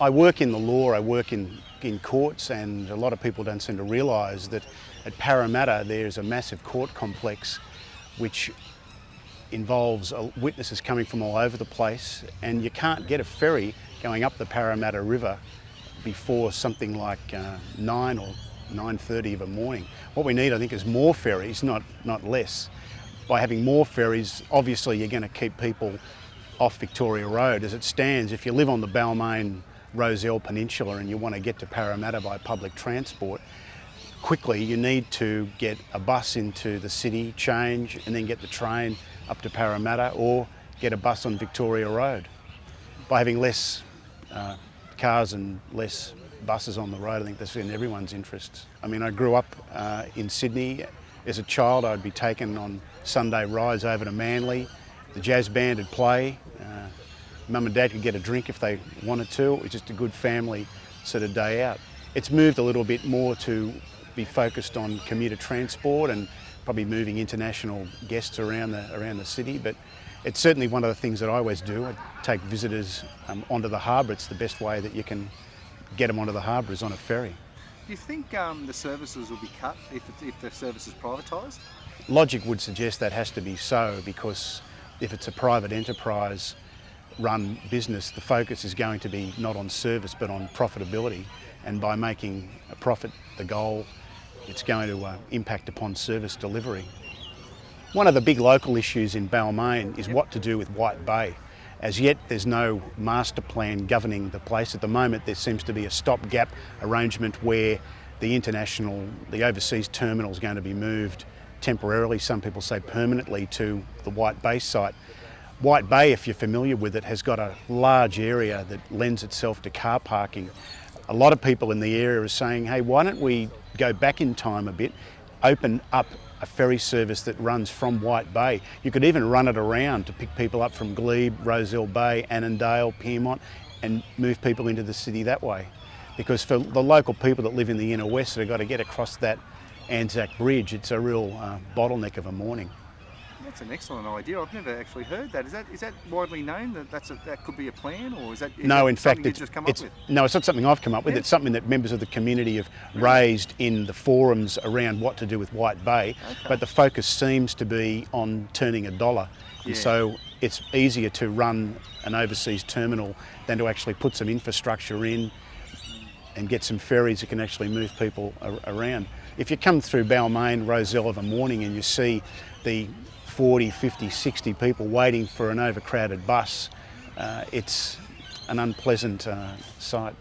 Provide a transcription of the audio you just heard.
I work in the law, I work in courts, and a lot of people don't seem to realise that at Parramatta there's a massive court complex which involves witnesses coming from all over the place, and you can't get a ferry going up the Parramatta River before something like 9 or 9:30 of a morning. What we need, I think, is more ferries, not less. By having more ferries, obviously you're going to keep people off Victoria Road. As it stands, if you live on the Balmain-Rozelle Peninsula and you want to get to Parramatta by public transport, quickly you need to get a bus into the city, change, and then get the train up to Parramatta, or get a bus on Victoria Road. By having less cars and less buses on the road, I think that's in everyone's interests. I mean, I grew up in Sydney. As a child, I'd be taken on Sunday rides over to Manly. The jazz band would play. Mum and Dad could get a drink if they wanted to. It was just a good family sort of day out. It's moved a little bit more to be focused on commuter transport and probably moving international guests around the city, but it's certainly one of the things that I always do. I take visitors onto the harbour. It's the best way that you can get them onto the harbour is on a ferry. Do you think the services will be cut if the service is privatised? Logic would suggest that has to be so, because if it's a private enterprise run business, the focus is going to be not on service but on profitability, and by making a profit the goal, it's going to impact upon service delivery. One of the big local issues in Balmain is what to do with White Bay. As yet, there's no master plan governing the place. At the moment, there seems to be a stopgap arrangement where the overseas terminal is going to be moved temporarily, some people say permanently, to the White Bay site. White Bay, if you're familiar with it, has got a large area that lends itself to car parking. A lot of people in the area are saying, hey, why don't we go back in time a bit, open up a ferry service that runs from White Bay. You could even run it around to pick people up from Glebe, Rozelle Bay, Annandale, Pyrmont, and move people into the city that way. Because for the local people that live in the inner west that have got to get across that Anzac Bridge, it's a real bottleneck of a morning. That's an excellent idea. I've never actually heard that. Is that widely known that that could be a plan, or is that no? In fact, it's just come up with? No, it's not something I've come up with. Yeah. It's something that members of the community have raised in the forums around what to do with White Bay. Okay. But the focus seems to be on turning a dollar, and so it's easier to run an overseas terminal than to actually put some infrastructure in and get some ferries that can actually move people around. If you come through Balmain, Rozelle of a morning and you see the 40, 50, 60 people waiting for an overcrowded bus, it's an unpleasant sight.